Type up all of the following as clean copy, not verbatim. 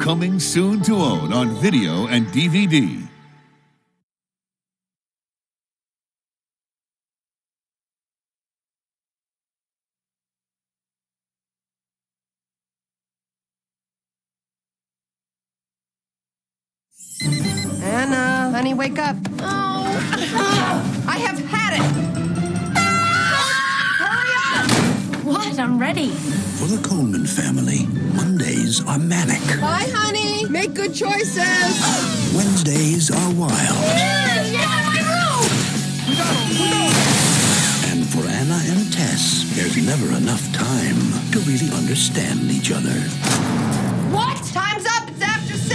Coming soon to own on video and DVD. Anna, honey, wake up. Oh. I have had it. Hurry up. What? I'm ready. For the Coleman family, Mondays are manic. Bye, honey. Make good choices. Wednesdays are wild. Yeah, my room! And for Anna and Tess, there's never enough time to really understand each other. What? Time's up. It's after 6.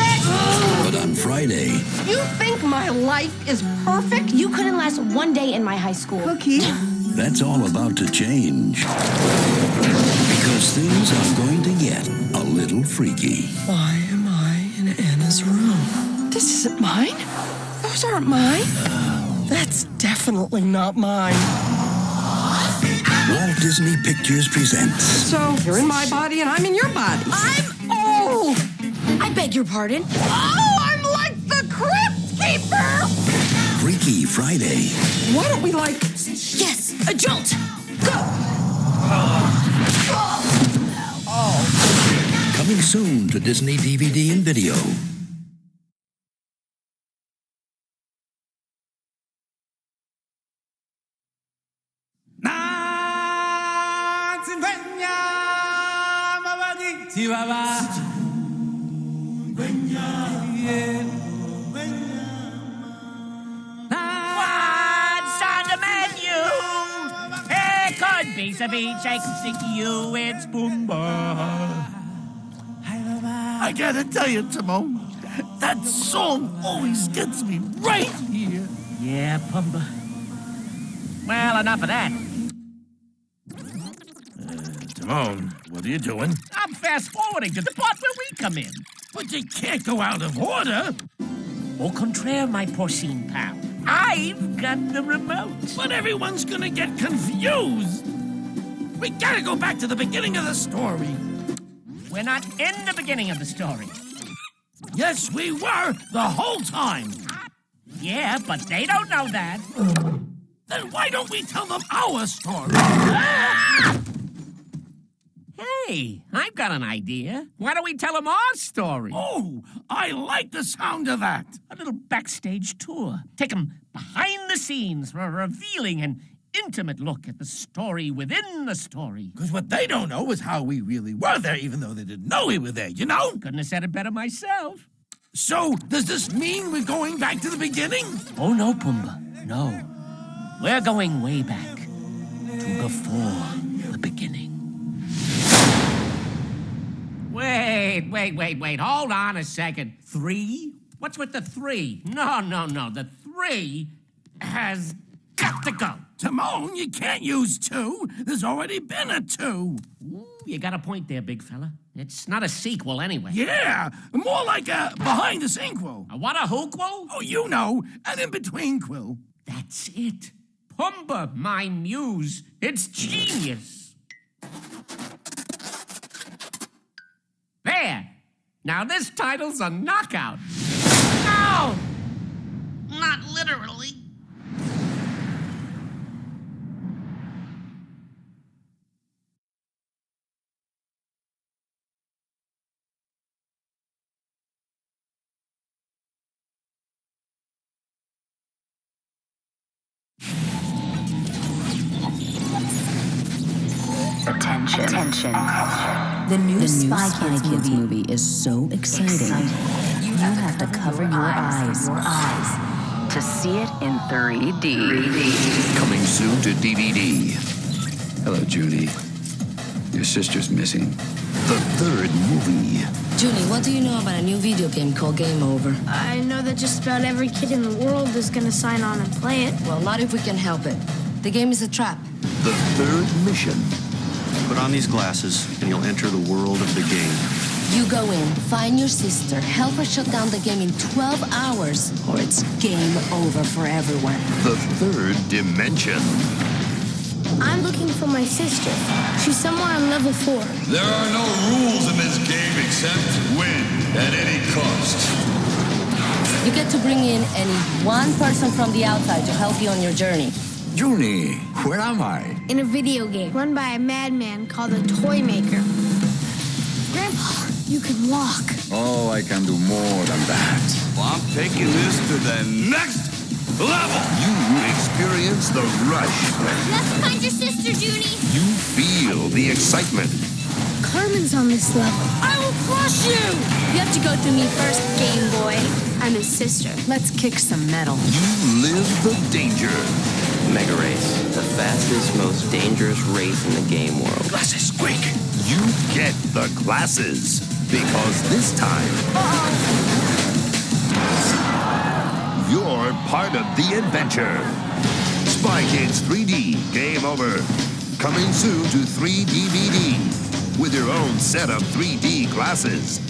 But on Friday, You think my life is perfect? You couldn't last one day in my high school. Cookie. that's all about to change. Because things are going to get a little freaky. Why am I in Anna's room? This isn't mine. Those aren't mine. That's definitely not mine. Walt Disney Pictures presents. So, you're in my body and I'm in your body. I'm old! I beg your pardon? Oh, I'm like the Crypt Keeper! Freaky Friday. Why don't we, Yes, a jolt! go? Coming soon to Disney DVD and video. What's on the menu? It could be some beach, I can sing to you, it's Boomba. I gotta tell you, Timon, that song always gets me right here. Yeah, Pumba. Well, enough of that. Timon, what are you doing? I'm fast-forwarding to the part where we come in. But you can't go out of order. Au contraire, my porcine pal. I've got the remote. But everyone's gonna get confused. We gotta go back to the beginning of the story. We're not in the beginning of the story. Yes, we were the whole time. Yeah, but they don't know that. Then why don't we tell them our story? Hey, I've got an idea. Why don't we tell them our story? Oh, I like the sound of that. A little backstage tour. Take them behind the scenes for a revealing and intimate look at the story within the story. Because what they don't know is how we really were there, even though they didn't know we were there, you know? Couldn't have said it better myself. So, does this mean we're going back to the beginning? Oh, no, Pumbaa. No. We're going way back to before the beginning. Wait. Hold on a second. 3? What's with the 3? No. The 3 has got to go. Timon, you can't use 2. There's already been a 2. Ooh, you got a point there, big fella. It's not a sequel anyway. Yeah, more like a behind-the-sequel. A what, a hoquel? Oh, you know, an in-between-quill. That's it. Pumbaa, my muse. It's genius. There. Now this title's a knockout. No! Not literally. Attention. The new Spy Kids movie is so exciting. You have to cover your eyes to see it in 3D. Coming soon to DVD. Hello, Judy. Your sister's missing. The third movie. Julie, what do you know about a new video game called Game Over? I know that just about every kid in the world is going to sign on and play it. Well, not if we can help it. The game is a trap. The third mission. Put on these glasses, and you'll enter the world of the game. You go in, find your sister, help her shut down the game in 12 hours, or it's game over for everyone. The third dimension. I'm looking for my sister. She's somewhere on level 4. There are no rules in this game except win at any cost. You get to bring in any one person from the outside to help you on your journey. Junie, where am I? In a video game run by a madman called a toy maker. Grandpa, you can walk. Oh, I can do more than that. Well, I'm taking this to the next level. You experience the rush. Let's find your sister, Junie. You feel the excitement. Carmen's on this level. I will crush you! You have to go through me first, Game Boy. I'm his sister. Let's kick some metal. You live the danger. Mega Race, the fastest, most dangerous race in the game world. Glasses, quick! You get the glasses. Because this time, you're part of the adventure. Spy Kids 3D Game Over. Coming soon to 3DVD. With your own set of 3D glasses.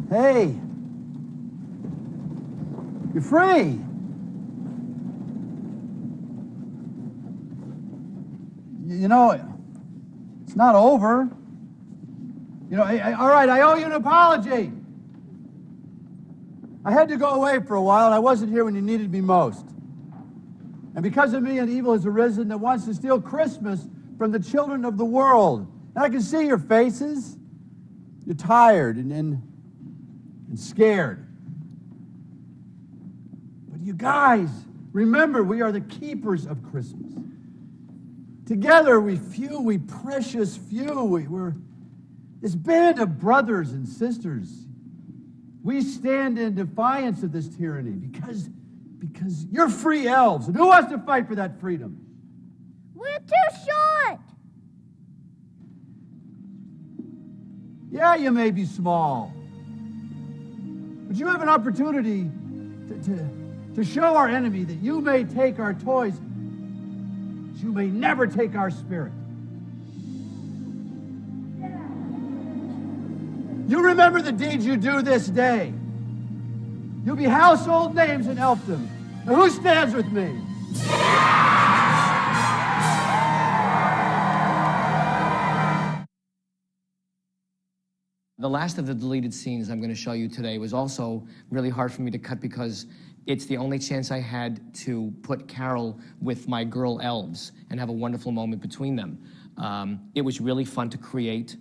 Hey! You're free! You know, it's not over. You know, all right, I owe you an apology. I had to go away for a while, and I wasn't here when you needed me most. And because of me, an evil has arisen that wants to steal Christmas from the children of the world. And I can see your faces. You're tired and scared. But you guys, remember, we are the keepers of Christmas. Together, we precious few. We're this band of brothers and sisters. We stand in defiance of this tyranny because you're free elves. And who wants to fight for that freedom? We're too short. Yeah, you may be small. But you have an opportunity to show our enemy that you may take our toys, but you may never take our spirit. You remember the deeds you do this day. You'll be household names in elfdom. Now who stands with me? The last of the deleted scenes I'm going to show you today was also really hard for me to cut because it's the only chance I had to put Carol with my girl elves and have a wonderful moment between them. It was really fun to create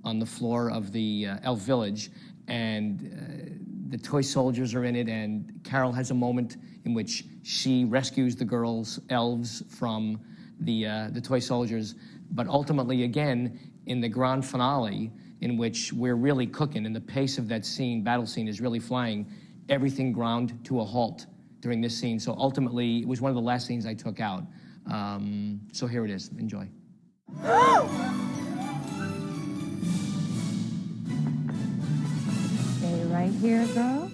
on the floor of the elf village, and the toy soldiers are in it, and Carol has a moment in which she rescues the girls, elves, from the toy soldiers. But ultimately, again, in the grand finale, in which we're really cooking, and the pace of that scene, battle scene, is really flying, everything ground to a halt during this scene. So ultimately, it was one of the last scenes I took out. So here it is. Enjoy. Stay right here, girls.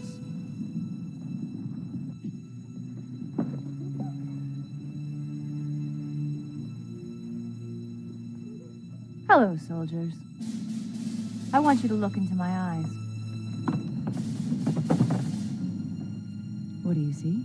Hello, soldiers. I want you to look into my eyes. What do you see?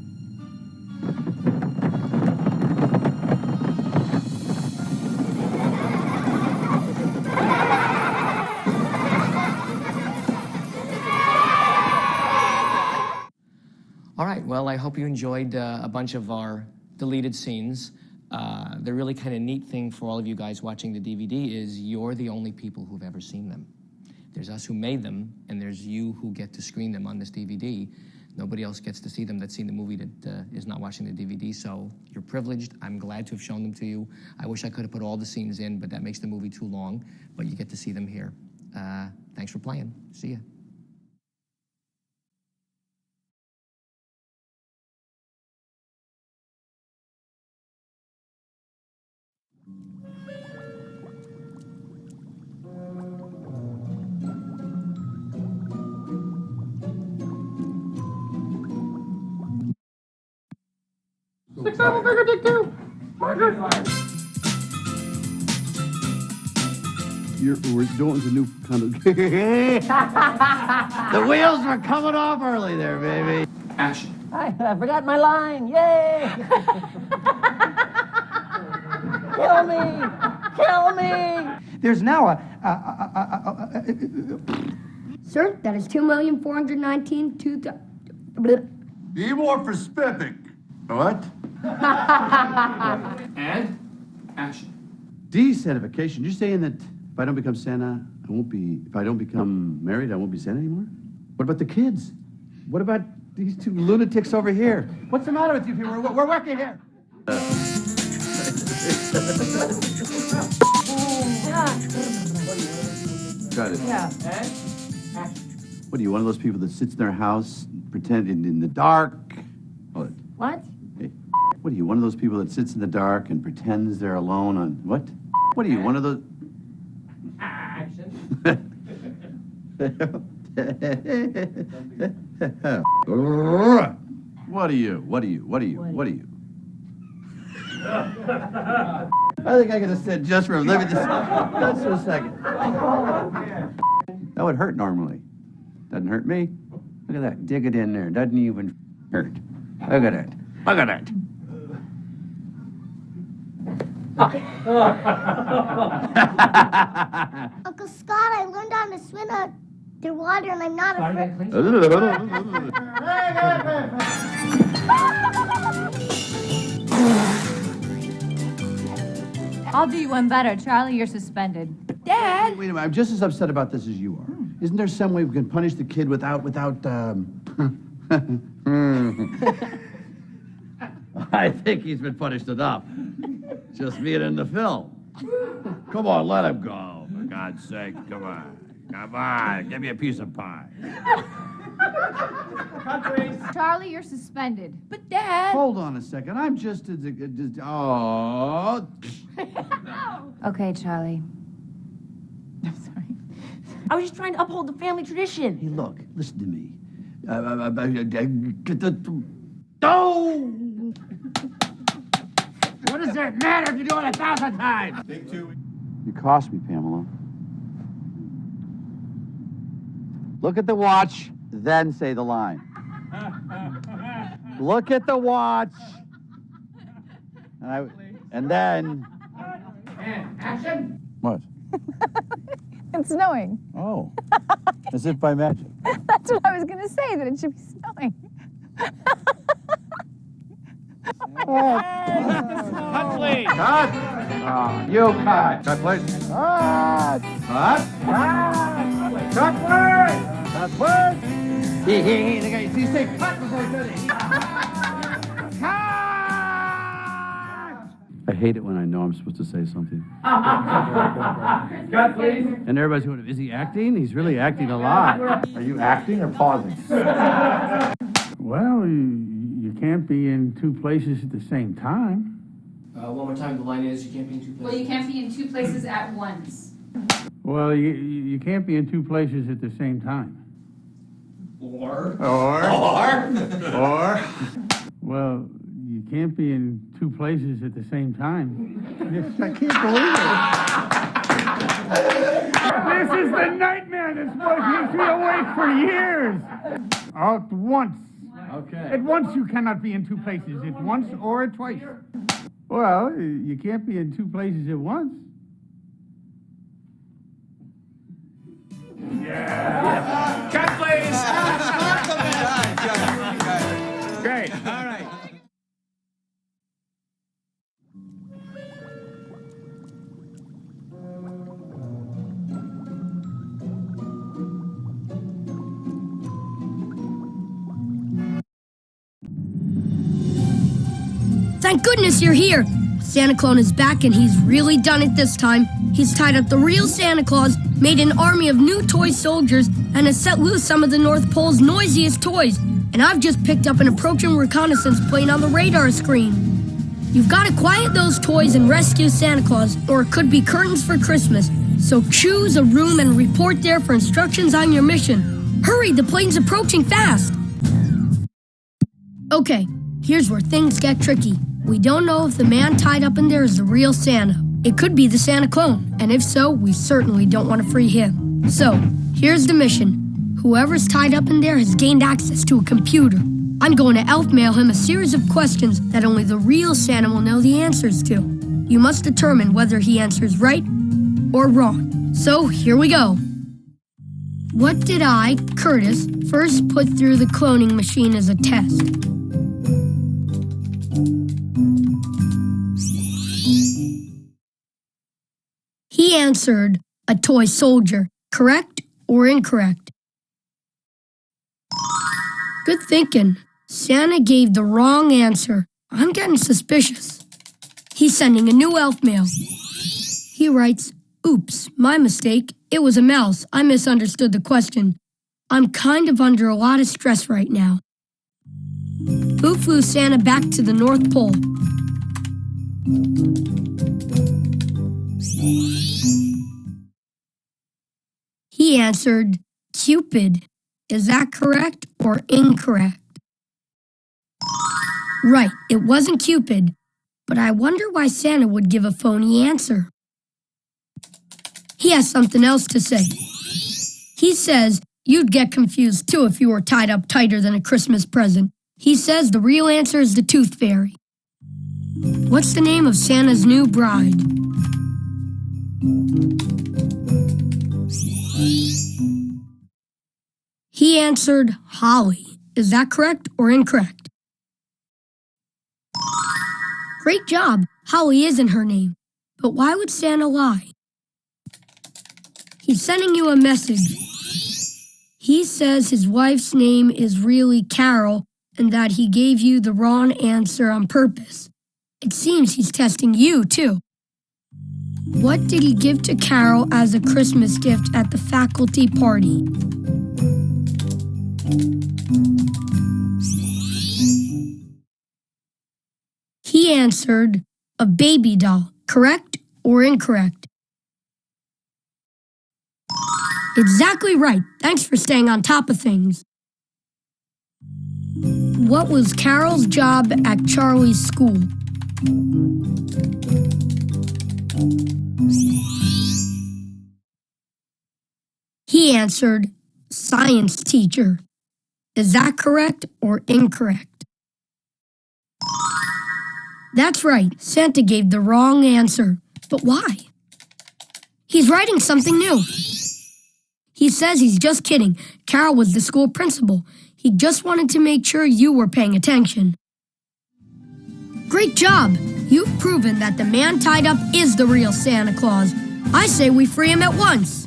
All right, well, I hope you enjoyed a bunch of our deleted scenes. The really kind of neat thing for all of you guys watching the DVD is you're the only people who've ever seen them. There's us who made them, and there's you who get to screen them on this DVD. Nobody else gets to see them that's seen the movie that is not watching the DVD, so you're privileged. I'm glad to have shown them to you. I wish I could have put all the scenes in, but that makes the movie too long, but you get to see them here. Thanks for playing. See ya. Six level bigger dick too. We're doing the new kind of. The wheels were coming off early there, baby. Action. I forgot my line. Yay! Kill me! Kill me! There's now a Sir, that is 2,419,000. Be more specific. What? And action. Desantification. You're saying that if I don't become Santa, I won't be. If I don't become married, I won't be Santa anymore? What about the kids? What about these two lunatics over here? What's the matter with you people? We're working here. Got it. Yeah. What are you, one of those people that sits in their house, pretending in the dark? What? Hey, what are you, one of those people that sits in the dark and pretends they're alone on what? What are you, one of those? Action. What are you? What are you? What are you? What are you? I think I could have said just for a look at this. Just for a second. That would hurt normally. Doesn't hurt me. Look at that. Dig it in there. Doesn't even hurt. Look at it. Look at it. Uncle Scott, I learned how to swim underwater and I'm not afraid. I'll do you one better. Charlie, you're suspended. Dad! Wait a minute. I'm just as upset about this as you are. Isn't there some way we can punish the kid without I think he's been punished enough. Just being in the film. Come on, let him go. For God's sake, come on. Come on, give me a piece of pie. Charlie, you're suspended. But Dad... Hold on a second. I'm just oh. Okay, Charlie. I'm sorry. I was just trying to uphold the family tradition. Hey, look, listen to me. Oh! What does it matter if you do it 1,000 times? Take two. You cost me, Pamela. Look at the watch, then say the line. Look at the watch. And then... And action. What? It's snowing. Oh. As if by magic. That's what I was going to say, that it should be snowing. Cut, please. Cut. You cut. Cut, please. Cut. Cut. Cut, please. Cut, please. The guy, you say cut before he said it. I hate it when I know I'm supposed to say something. Cut, please. And everybody's going, is he acting? He's really acting a lot. Are you acting or pausing? Well, you can't be in two places at the same time. One more time, the line is, you can't be in two places. Well, you can't be in two places at once. Well, you can't be in two places at the same time. Or? Well, you can't be in two places at the same time. I can't believe it. This is the nightmare that's keeps me awake for years. All at once. Okay. At once you cannot be in two places. At once or at twice. Well, you can't be in two places at once. Yeah. Cut, please. Great. All right. Thank goodness you're here. Santa Claus is back and he's really done it this time. He's tied up the real Santa Claus, made an army of new toy soldiers, and has set loose some of the North Pole's noisiest toys. And I've just picked up an approaching reconnaissance plane on the radar screen. You've got to quiet those toys and rescue Santa Claus, or it could be curtains for Christmas. So choose a room and report there for instructions on your mission. Hurry, the plane's approaching fast. Okay, here's where things get tricky. We don't know if the man tied up in there is the real Santa. It could be the Santa clone, and if so, we certainly don't want to free him. So, here's the mission. Whoever's tied up in there has gained access to a computer. I'm going to elf mail him a series of questions that only the real Santa will know the answers to. You must determine whether he answers right or wrong. So, here we go. What did I, Curtis, first put through the cloning machine as a test? He answered, a toy soldier. Correct or incorrect? Good thinking. Santa gave the wrong answer. I'm getting suspicious. He's sending a new elf mail. He writes, oops, my mistake. It was a mouse. I misunderstood the question. I'm kind of under a lot of stress right now. Who flew Santa back to the North Pole? He answered, Cupid. Is that correct or incorrect? Right, it wasn't Cupid, but I wonder why Santa would give a phony answer. He has something else to say. He says you'd get confused too if you were tied up tighter than a Christmas present. He says the real answer is the Tooth Fairy. What's the name of Santa's new bride? He answered Holly. Is that correct or incorrect? Great job. Holly isn't her name. But why would Santa lie? He's sending you a message. He says his wife's name is really Carol and that he gave you the wrong answer on purpose. It seems he's testing you, too. What did he give to Carol as a Christmas gift at the faculty party? He answered, a baby doll. Correct or incorrect? Exactly right. Thanks for staying on top of things. What was Carol's job at Charlie's school? He answered, science teacher. Is that correct or incorrect? That's right. Santa gave the wrong answer. But why? He's writing something new. He says he's just kidding. Carol was the school principal. He just wanted to make sure you were paying attention. Great job! You've proven that the man tied up is the real Santa Claus. I say we free him at once.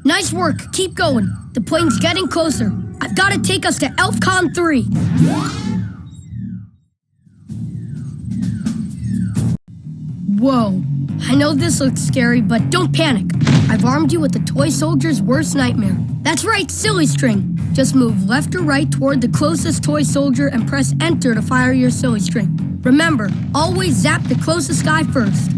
Nice work. Keep going. The plane's getting closer. I've got to take us to ElfCon 3. Whoa. I know this looks scary, but don't panic. I've armed you with the toy soldier's worst nightmare. That's right, silly string. Just move left or right toward the closest toy soldier and press enter to fire your silly string. Remember, always zap the closest guy first.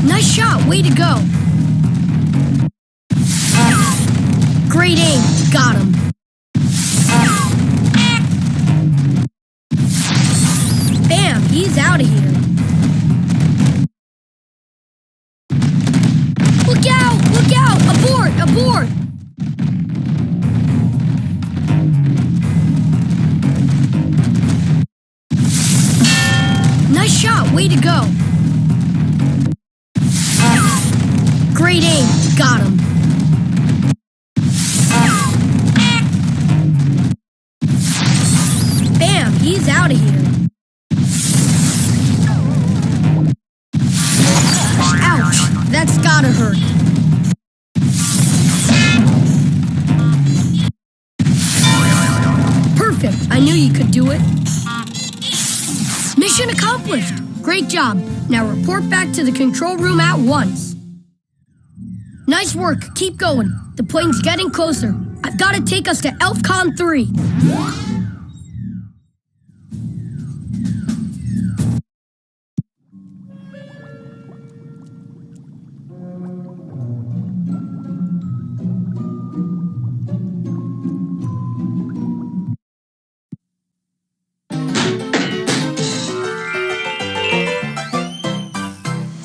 Nice shot, way to go. Great aim, got him. Bam, he's out of here. Look out, abort, abort. Nice shot, way to go. Great aim, got him. Bam, he's out of here. Ouch, that's gotta hurt. Perfect, I knew you could do it. Mission accomplished. Great job. Now report back to the control room at once. Nice work, keep going. The plane's getting closer. I've got to take us to ElfCon 3.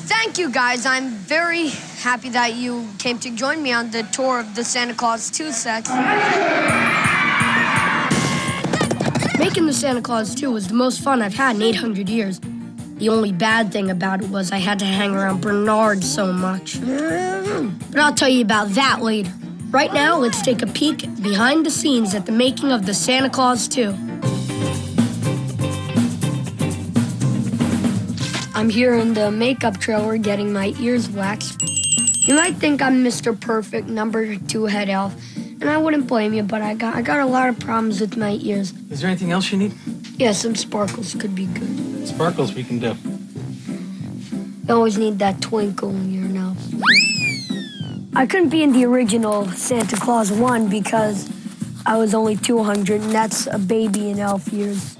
Thank you, guys. I'm very happy that you came to join me on the tour of the Santa Claus 2 sets. Making the Santa Claus 2 was the most fun I've had in 800 years. The only bad thing about it was I had to hang around Bernard so much. But I'll tell you about that later. Right now, let's take a peek behind the scenes at the making of the Santa Claus 2. I'm here in the makeup trailer getting my ears waxed. You might think I'm Mr. Perfect, number 2 head elf, and I wouldn't blame you, but I got a lot of problems with my ears. Is there anything else you need? Yeah, some sparkles could be good. Sparkles we can do. You always need that twinkle in your nose. I couldn't be in the original Santa Claus 1 because I was only 200, and that's a baby in elf years.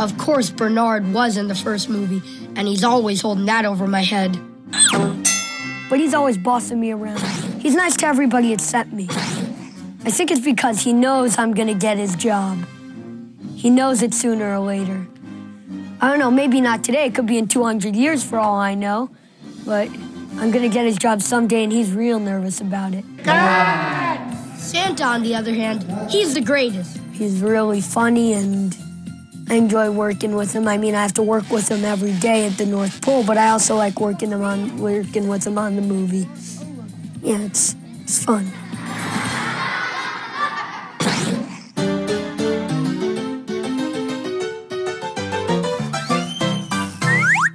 Of course, Bernard was in the first movie, and he's always holding that over my head. But he's always bossing me around. He's nice to everybody except me. I think it's because he knows I'm gonna get his job. He knows it sooner or later. I don't know, maybe not today. It could be in 200 years for all I know. But I'm gonna get his job someday, and he's real nervous about it. Santa, on the other hand, he's the greatest. He's really funny, and I enjoy working with him. I mean, I have to work with him every day at the North Pole, but I also like working with him on the movie. Yeah, it's fun.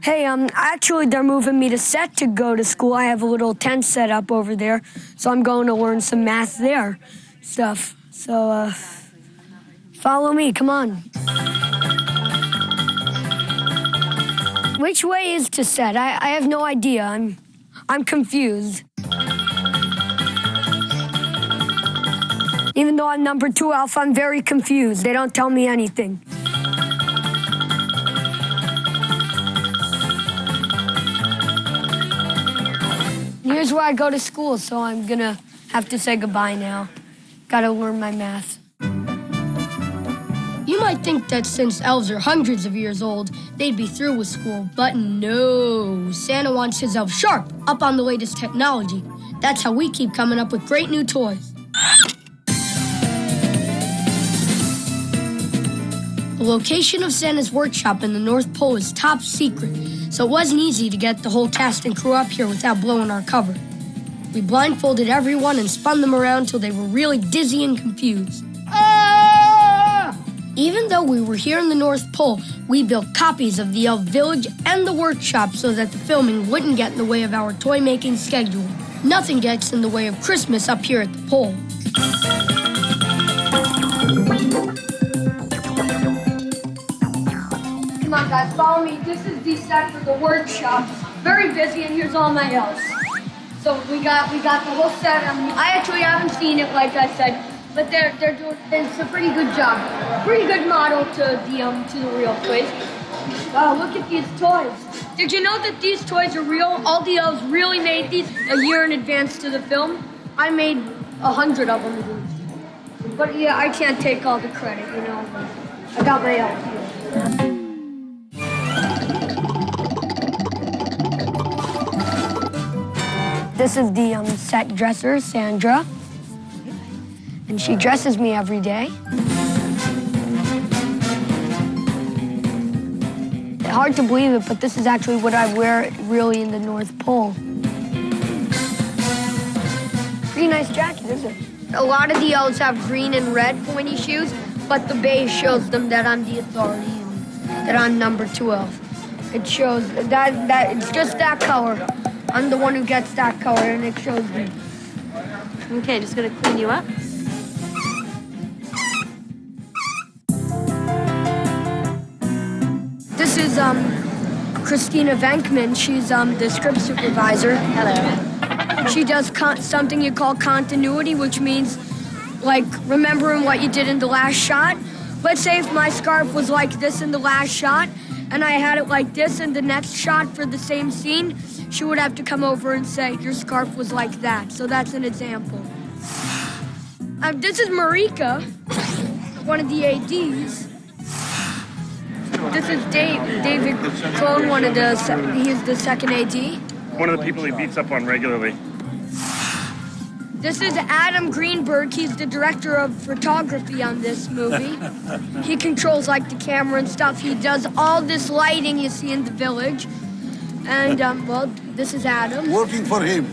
Hey, actually, they're moving me to set to go to school. I have a little tent set up over there, so I'm going to learn some math there stuff. So, follow me, come on. Which way is to set? I have no idea. I'm confused. Even though I'm number 2 elf, I'm very confused. They don't tell me anything. Here's where I go to school, so I'm gonna have to say goodbye now. Gotta learn my math. You might think that since elves are hundreds of years old, they'd be through with school, but no. Santa wants his elves sharp, up on the latest technology. That's how we keep coming up with great new toys. The location of Santa's workshop in the North Pole is top secret, so it wasn't easy to get the whole cast and crew up here without blowing our cover. We blindfolded everyone and spun them around till they were really dizzy and confused. Even though we were here in the North Pole, we built copies of the Elf Village and the workshop so that the filming wouldn't get in the way of our toy-making schedule. Nothing gets in the way of Christmas up here at the pole. Come on, guys, follow me. This is the set for the workshop. Very busy, and here's all my elves. So we got the whole set. I actually haven't seen it, like I said. But they're doing it's a pretty good job. Pretty good model to the real toys. Wow, look at these toys. Did you know that these toys are real? All the elves really made these a year in advance to the film. I made 100 of them. But yeah, I can't take all the credit, you know. I got my elves here. This is the set dresser, Sandra. And she dresses me every day. Hard to believe it, but this is actually what I wear really in the North Pole. Pretty nice jacket, isn't it? A lot of the elves have green and red pointy shoes, but the beige shows them that I'm the authority and that I'm number 12. It shows that it's just that color. I'm the one who gets that color, and it shows me. Okay, just gonna clean you up. This is Christina Venkman. She's the script supervisor. Hello. She does something you call continuity, which means like remembering what you did in the last shot. Let's say if my scarf was like this in the last shot, and I had it like this in the next shot for the same scene, she would have to come over and say, your scarf was like that. So that's an example. This is Marika, one of the ADs. This is David Clone, he's the second AD. One of the people he beats up on regularly. This is Adam Greenberg. He's the director of photography on this movie. He controls like the camera and stuff. He does all this lighting you see in the village. And, well, this is Adam. Working for him.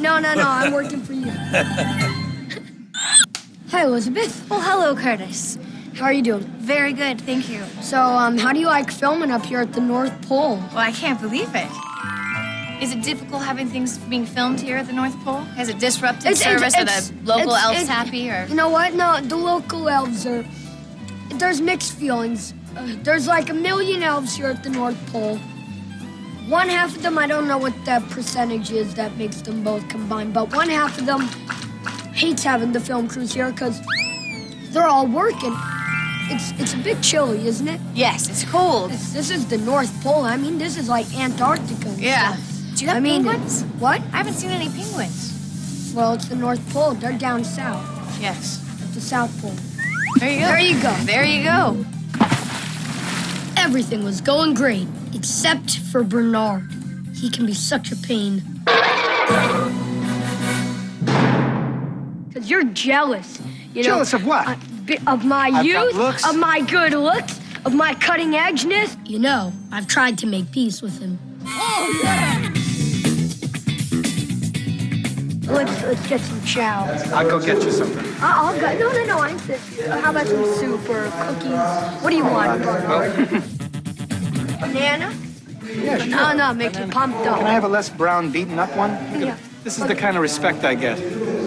No, I'm working for you. Hi, Elizabeth. Well, hello, Curtis. How are you doing? Very good, thank you. So, how do you like filming up here at the North Pole? Well, I can't believe it. Is it difficult having things being filmed here at the North Pole? Has it disrupted service? Are the local elves happy, or? You know what? No, the local elves are... There's mixed feelings. There's like 1 million elves here at the North Pole. One half of them, I don't know what that percentage is that makes them both combined, but one half of them hates having the film crews here because they're all working. It's a bit chilly, isn't it? Yes, it's cold. This is the North Pole. I mean, this is like Antarctica. Yeah. Do you have penguins? What? I haven't seen any penguins. Well, it's the North Pole. They're down south. Yes. At the South Pole. There you go. There you go. There you go. Everything was going great, except for Bernard. He can be such a pain. Because you're jealous. You know, jealous of what? Of my youth, looks. of my good looks, of my cutting edgeness. You know, I've tried to make peace with him. Oh, yeah! Let's get some chow. I'll go get you something. I'll go. No, I insist. How about some soup or cookies? What do you want, Bernard? Banana? Yeah, sure. No, make you pumped up. Can I have a less brown, beaten-up one? Yeah. This is the kind of respect I get.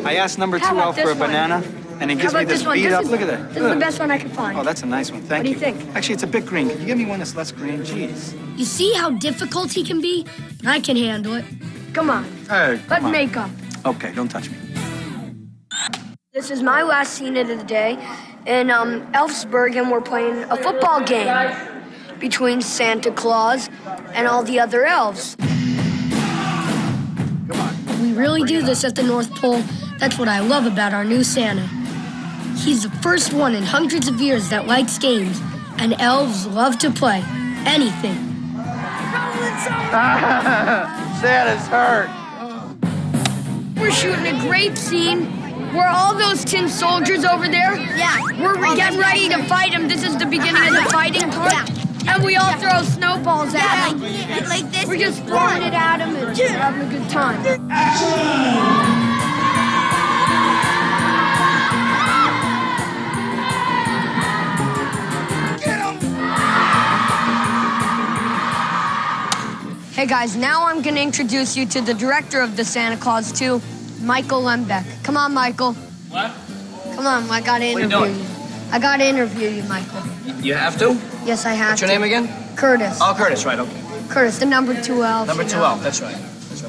I asked number 2 How about elf for a this one? banana, and he gives How me about this this one? beat-up. This is- Look at that. This is the best one I could find. Oh, that's a nice one. Thank you. What do you think? Actually, it's a bit green. Could you give me one that's less green? Jeez. You see how difficult he can be? But I can handle it. Come on. Hey, Let's come on. make up. Okay, don't touch me. This is my last scene of the day in Elfsburg, and we're playing a football game between Santa Claus and all the other elves. We really do this at the North Pole. That's what I love about our new Santa. He's the first one in hundreds of years that likes games, and elves love to play anything. Santa's hurt. We're shooting a great scene. Where all those tin soldiers over there? Yeah. We're getting ready to fight them. This is the beginning of the fighting part. Yeah. And we all throw snowballs at them. Like this. We're just throwing it at them and having a good time. Hey guys, now I'm gonna introduce you to the director of the Santa Claus 2, Michael Lembeck. Come on, Michael. What? Come on, I gotta interview What are you doing? I gotta interview you, Michael. You have to? Yes, I have What's your to. name again? Curtis. Oh, Curtis, right, okay. Curtis, the number 2 elf. Number you 2 know. elf, that's right.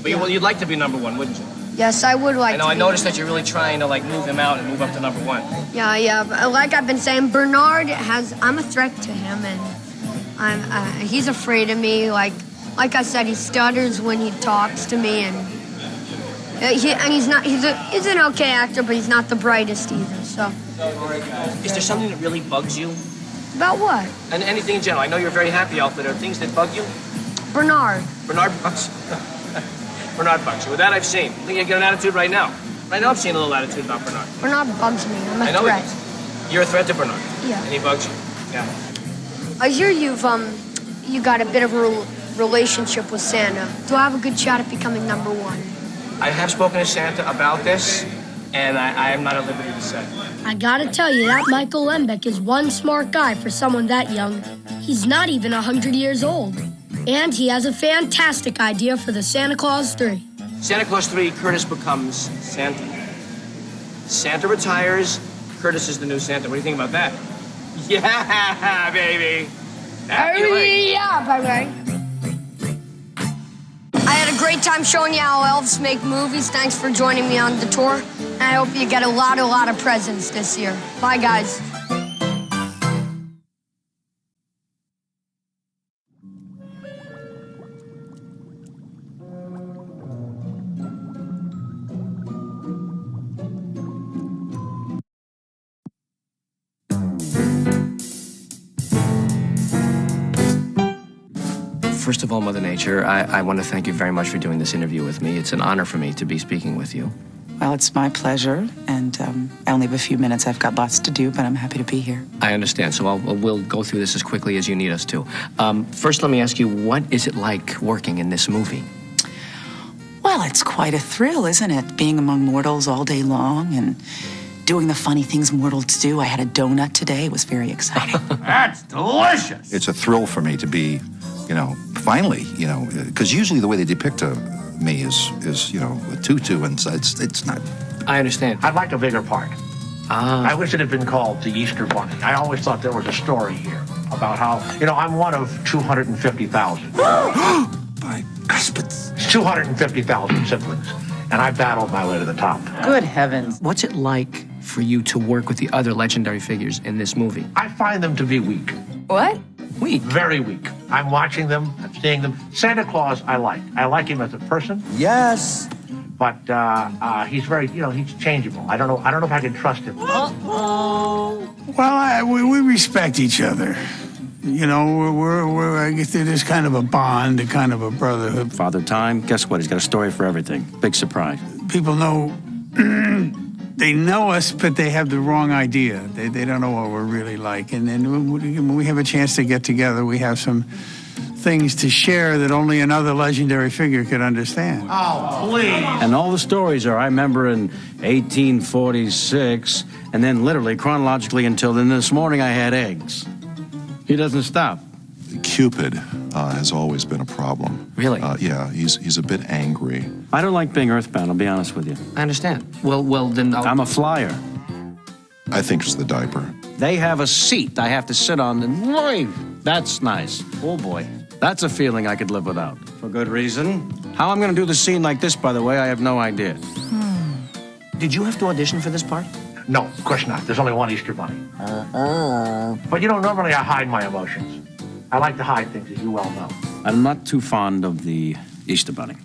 But you'd like to be number 1, wouldn't you? Yes, I would like I know, to. I noticed that you're really trying to, like, move him out and move up to number 1. Yeah, but like I've been saying, Bernard I'm a threat to him, and he's afraid of me. Like I said, he stutters when he talks to me, and he's an okay actor, but he's not the brightest either. So. Is there something that really bugs you? About what? And anything in general. I know you're a very happy elf, but are there things that bug you? Bernard. Bernard bugs. Bernard bugs you. With that, I've seen. I think you get an attitude right now. Right now, I'm seeing a little attitude about Bernard. Bernard bugs me. I'm a I know threat. he does. You're a threat to Bernard. Yeah. And he bugs you. Yeah. I hear you got a bit of a relationship with Santa. Do I have a good shot at becoming number 1? I have spoken to Santa about this, and I am not at liberty to say. I gotta tell you, that Michael Lembeck is one smart guy for someone that young. He's not even 100 years old. And he has a fantastic idea for the Santa Claus 3. Santa Claus 3, Curtis becomes Santa. Santa retires, Curtis is the new Santa. What do you think about that? Yeah, baby. Yeah, baby. I had a great time showing you how elves make movies. Thanks for joining me on the tour. And I hope you get a lot of presents this year. Bye, guys. First of all, Mother Nature, I want to thank you very much for doing this interview with me. It's an honor for me to be speaking with you. Well, it's my pleasure, and I only have a few minutes. I've got lots to do, but I'm happy to be here. I understand, so we'll go through this as quickly as you need us to. First, let me ask you, what is it like working in this movie? Well, it's quite a thrill, isn't it? Being among mortals all day long and doing the funny things mortals do. I had a donut today. It was very exciting. That's delicious. It's a thrill for me to be, finally, because usually the way they depict me is a tutu, and it's not. I understand. I'd like a bigger part. I wish it had been called The Easter Bunny. I always thought there was a story here about how, I'm one of 250,000. By Christmas. 250,000 siblings, and I battled my way to the top. Good heavens. What's it like for you to work with the other legendary figures in this movie? I find them to be weak. What? Weak? Very weak. I'm watching them, I'm seeing them. Santa Claus, I like. I like him as a person. Yes. But he's very, he's changeable. I don't know if I can trust him. Well, we respect each other. I guess there's kind of a bond, a kind of a brotherhood. Father Time, guess what? He's got a story for everything. Big surprise. People know, they know us, but they have the wrong idea. They don't know what we're really like. And then when we have a chance to get together, we have some things to share that only another legendary figure could understand. Oh, please. And all the stories are, I remember in 1846, and then literally chronologically until then this morning I had eggs. He doesn't stop. Cupid has always been a problem. Really? Yeah, he's a bit angry. I don't like being earthbound, I'll be honest with you. I understand. Well, then I'm a flyer. I think it's the diaper. They have a seat I have to sit on and leave. That's nice. Oh, boy. That's a feeling I could live without. For good reason. How I'm going to do the scene like this, by the way, I have no idea. Did you have to audition for this part? No, of course not. There's only one Easter Bunny. But normally I hide my emotions. I like to hide things, as you well know. I'm not too fond of the Easter Bunny.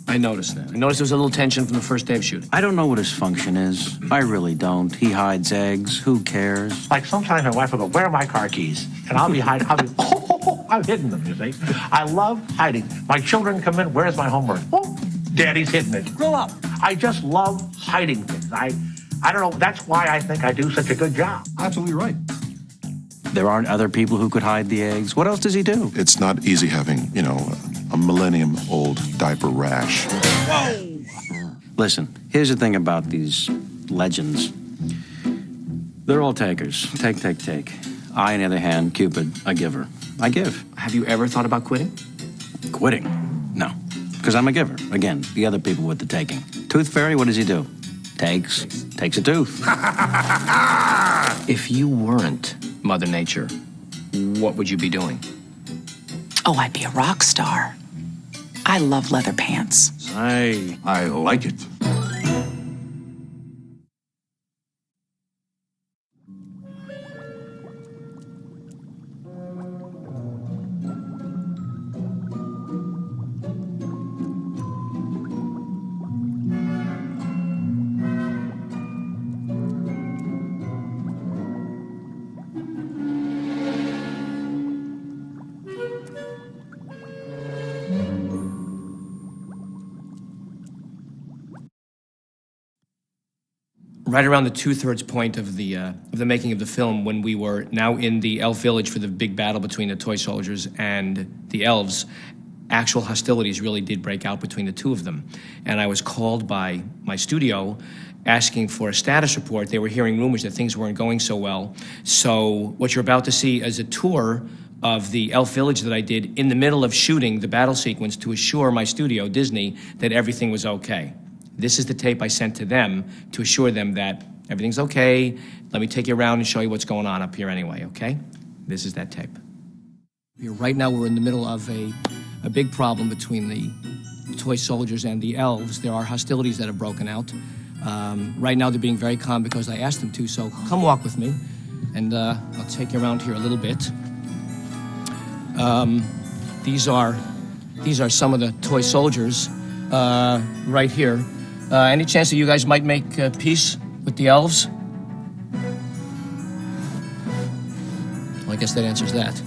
I noticed that. I noticed there was a little tension from the first day of shooting. I don't know what his function is. I really don't. He hides eggs. Who cares? Like sometimes my wife will go, "Where are my car keys?" And I'll be hiding. I've hidden them, you see. I love hiding. My children come in, "Where's my homework?" "Oh, Daddy's hidden it." Grow up. I just love hiding things. I don't know. That's why I think I do such a good job. Absolutely right. There aren't other people who could hide the eggs. What else does he do? It's not easy having, a millennium-old diaper rash. Listen, here's the thing about these legends. They're all takers. Take. I, on the other hand, Cupid, a giver. I give. Have you ever thought about quitting? Quitting? No. Because I'm a giver. Again, the other people with the taking. Tooth Fairy, what does he do? Takes a tooth. If you weren't Mother Nature, what would you be doing? Oh, I'd be a rock star. I love leather pants. I like it. Right around the two-thirds point of the making of the film, when we were now in the elf village for the big battle between the toy soldiers and the elves, actual hostilities really did break out between the two of them. And I was called by my studio asking for a status report. They were hearing rumors that things weren't going so well. So what you're about to see is a tour of the elf village that I did in the middle of shooting the battle sequence to assure my studio, Disney, that everything was okay. This is the tape I sent to them to assure them that everything's okay. Let me take you around and show you what's going on up here anyway, okay? This is that tape. Right now we're in the middle of a big problem between the toy soldiers and the elves. There are hostilities that have broken out. Right now they're being very calm because I asked them to, so come walk with me, and I'll take you around here a little bit. These are some of the toy soldiers right here. Any chance that you guys might make peace with the elves? Well, I guess that answers that.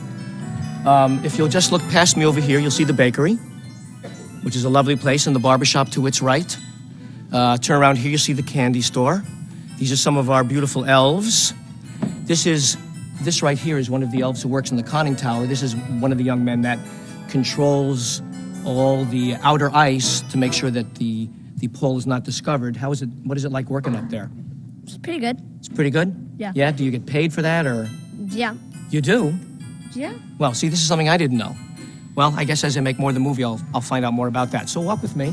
If you'll just look past me over here, you'll see the bakery, which is a lovely place, and the barbershop to its right. Turn around here, you'll see the candy store. These are some of our beautiful elves. This right here is one of the elves who works in the conning tower. This is one of the young men that controls all the outer ice to make sure that the pole is not discovered. What is it like working up there? It's pretty good. It's pretty good? Yeah. Yeah? Do you get paid for that, or? Yeah. You do? Yeah. Well, see, this is something I didn't know. Well, I guess as I make more of the movie, I'll find out more about that. So walk with me.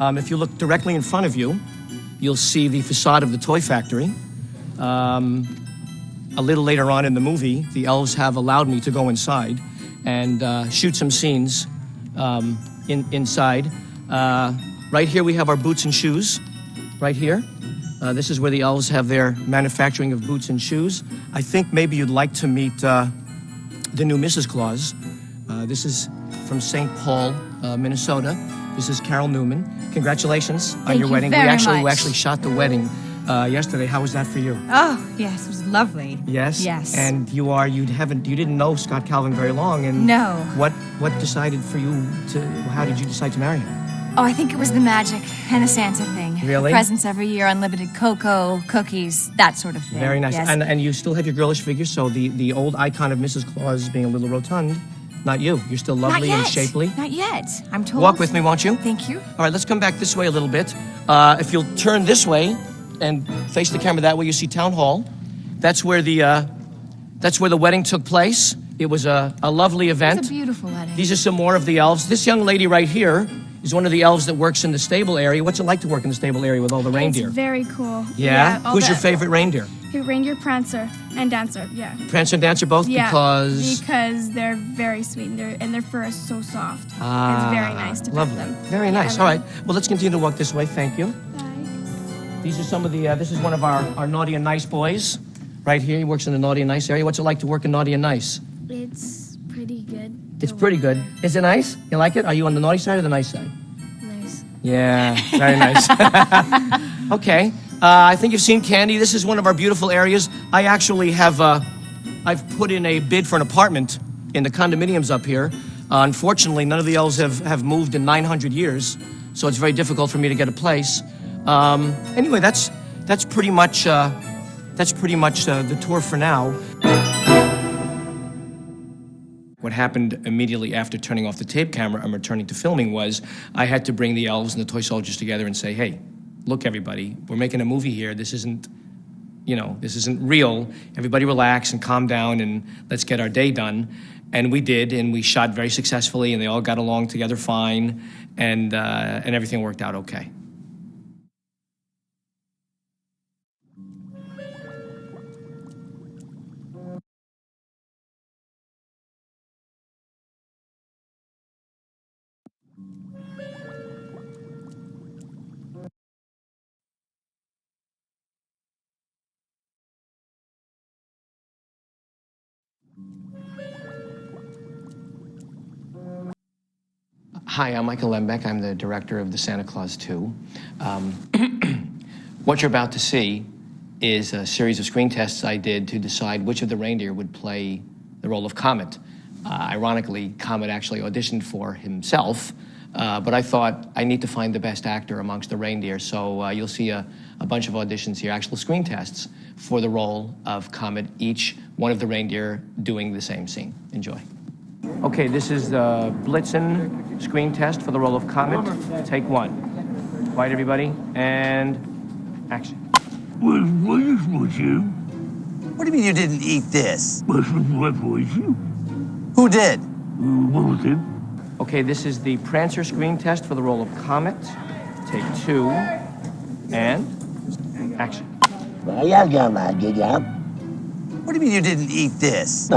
If you look directly in front of you, you'll see the facade of the toy factory. A little later on in the movie, the elves have allowed me to go inside and shoot some scenes inside. Right here we have our boots and shoes, right here. This is where the elves have their manufacturing of boots and shoes. I think maybe you'd like to meet the new Mrs. Claus. This is from St. Paul, Minnesota. This is Carol Newman. Congratulations on your wedding. We actually shot the wedding yesterday. How was that for you? Oh, yes, it was lovely. Yes? Yes. And you didn't know Scott Calvin very long, and No. What decided for you how did you decide to marry him? Oh, I think it was the magic and the Santa thing. Really? Presents every year, unlimited cocoa, cookies, that sort of thing. Very nice. Yes. And you still have your girlish figure, so the old icon of Mrs. Claus being a little rotund, not you. You're still lovely and shapely. Not yet. I'm told. Walk with me, won't you? Thank you. All right, let's come back this way a little bit. If you'll turn this way and face the camera that way, you see Town Hall. That's where the wedding took place. It was a lovely event. It's a beautiful wedding. These are some more of the elves. This young lady right here is one of the elves that works in the stable area. What's it like to work in the stable area with all the reindeer? It's very cool. Yeah? Who's your favorite reindeer? Reindeer, Prancer, and Dancer, yeah. Prancer and Dancer both? Yeah, because they're very sweet, and their fur is so soft. It's very nice to pet lovely. them. Very nice. All right. Well, let's continue to walk this way. Thank you. These are some of the, this is one of our naughty and nice boys. Right here, he works in the naughty and nice area. What's it like to work in naughty and nice? It's pretty good. It's pretty good. Is it nice? You like it? Are you on the naughty side or the nice side? Nice. Yeah, very nice. Okay. I think you've seen Candy. This is one of our beautiful areas. I actually have, I've put in a bid for an apartment in the condominiums up here. Unfortunately, none of the elves have moved in 900 years, so it's very difficult for me to get a place. Anyway, that's pretty much the tour for now. What happened immediately after turning off the tape camera and returning to filming was I had to bring the elves and the toy soldiers together and say, hey, look, everybody, we're making a movie here. This isn't real. Everybody relax and calm down and let's get our day done. And we did, and we shot very successfully, and they all got along together fine, and everything worked out okay. Hi, I'm Michael Lembeck. I'm the director of the Santa Claus 2. What you're about to see is a series of screen tests I did to decide which of the reindeer would play the role of Comet. Ironically, Comet actually auditioned for himself, but I thought I need to find the best actor amongst the reindeer, so you'll see a bunch of auditions here, actual screen tests for the role of Comet, each one of the reindeer doing the same scene. Enjoy. Okay, this is the Blitzen screen test for the role of Comet. Take one. Quiet, everybody, and action. What is with you? What do you mean you didn't eat this? What was you? Who did? What was it? Okay, this is the Prancer screen test for the role of Comet. Take two, and action. What do you mean you didn't eat this?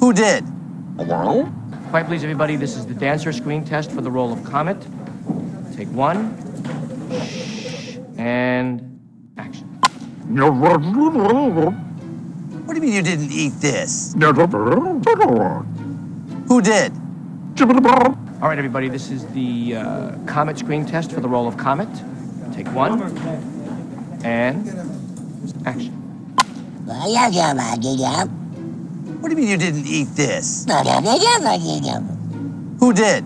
Who did? Quiet, please, everybody. This is the Dancer screen test for the role of Comet. Take one, and action. What do you mean you didn't eat this? Who did? All right, everybody, this is the Comet screen test for the role of Comet. Take one, and action. What do you mean you didn't eat this? Who did?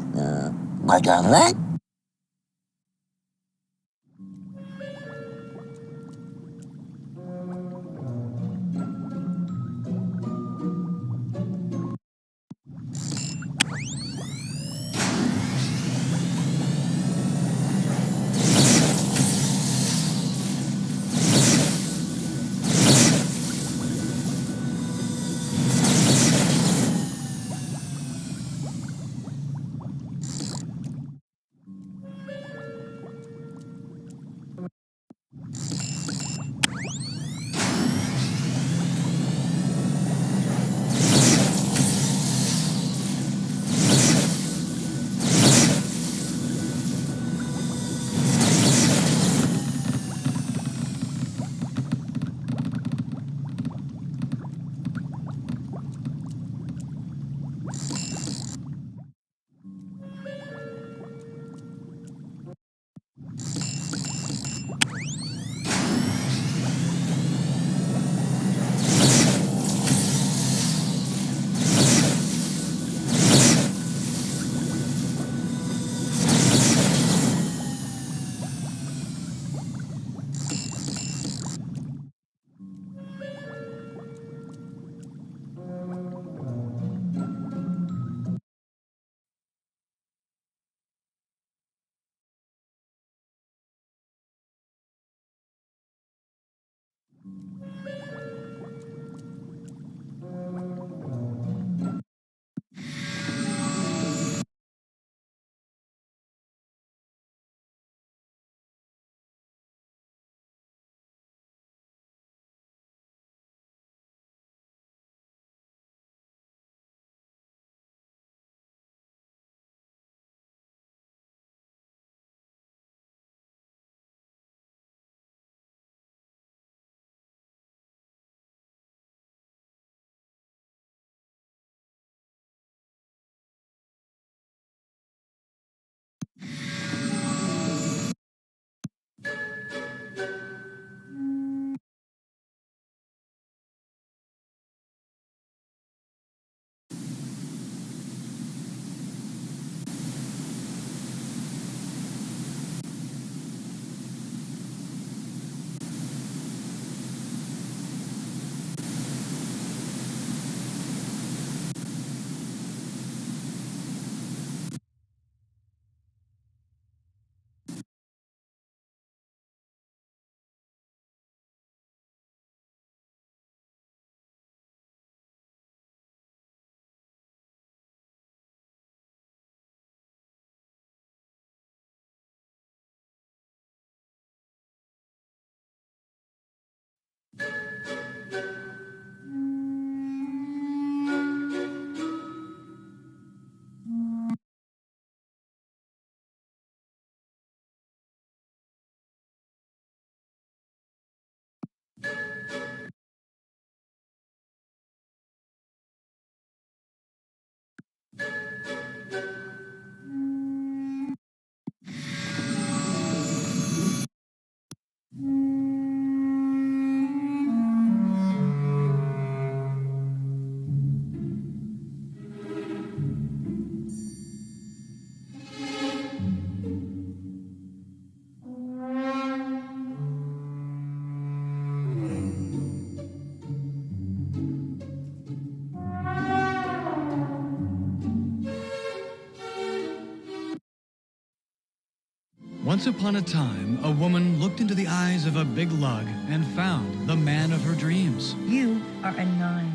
Once upon a time, a woman looked into the eyes of a big lug and found the man of her dreams. You are a 9.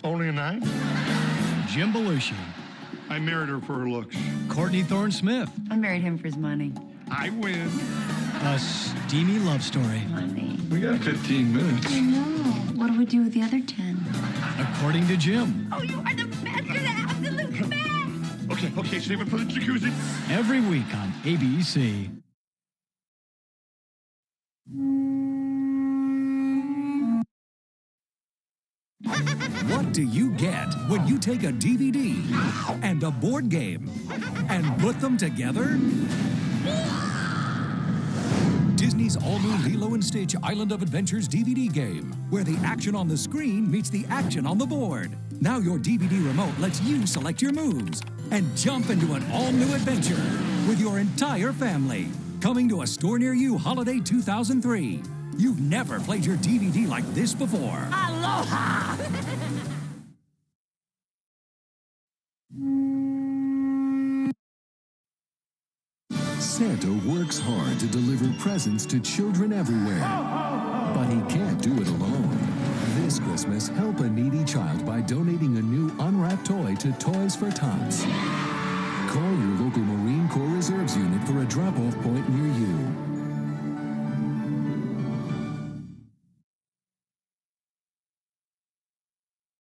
Only a 9? Jim Belushi. I married her for her looks. Courtney Thorne-Smith. I married him for his money. I win. A steamy love story. Money. We got 15 minutes. I know. What do we do with the other 10? According to Jim. Oh, you are the best. You're the absolute best. Okay, save it for the jacuzzi. Every week on ABC. What do you get when you take a DVD and a board game and put them together? Disney's all-new Lilo and Stitch Island of Adventures DVD game, where the action on the screen meets the action on the board. Now your DVD remote lets you select your moves and jump into an all-new adventure with your entire family. Coming to a store near you holiday 2003. You've never played your DVD like this before. Aloha! Santa works hard to deliver presents to children everywhere, but he can't do it alone. This Christmas, help a needy child by donating a new unwrapped toy to Toys for Tots. Call your local Marine Corps Reserves unit for a drop-off point near you.